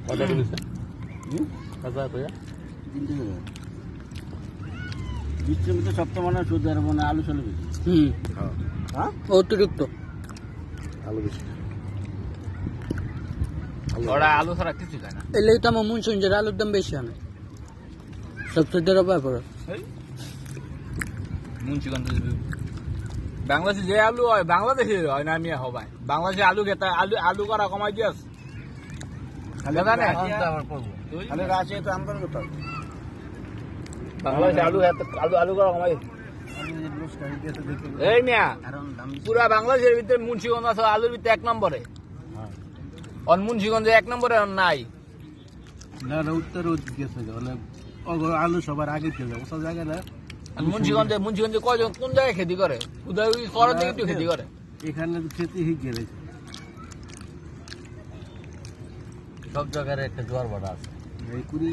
কত দিছে কত কইয়া বৃষ্টির মধ্যে সপ্তাহ মানে সুদের মানে আলু চলে বেশি হ্যাঁ অতিরিক্ত আলু বেশি ওরা আলু ছাড়া কিছু খায় না। এলেই তো আমার মুন্সিগঞ্জের আলুর দাম বেশি হয় না সবচেয়ে ব্যাপার মুন্সিগঞ্জ বাংলাদেশে যে আলু হয় বাংলাদেশে হয় না আমি হবাই বাংলাদেশে আলু খেতে আলু করা কমাই দিয়াস খালি রাশিয়া তো আমদানি করতে হবে বাংলাদেশে আলু আলু করা কমাই এই মিয়া পুরা বাংলাদেশের ভিতরে মুন্সিগঞ্জ আছে আলুর ভিতরে 1 নম্বরে অন মুন্সিগঞ্জে 1 নম্বরে নাই না না উত্তর গেছে মানে আলু সবার আগে চলে যাবে ওসব জায়গায় না মুন্সিগঞ্জে কয়জন কোন জায়গায় খেতি করে উদয় শহরের দিকে একটু খেতি করে এখানে খেতে হয়ে গেছে সব জায়গায় একটা জোয়ার ভাটা আছে এই কুড়ি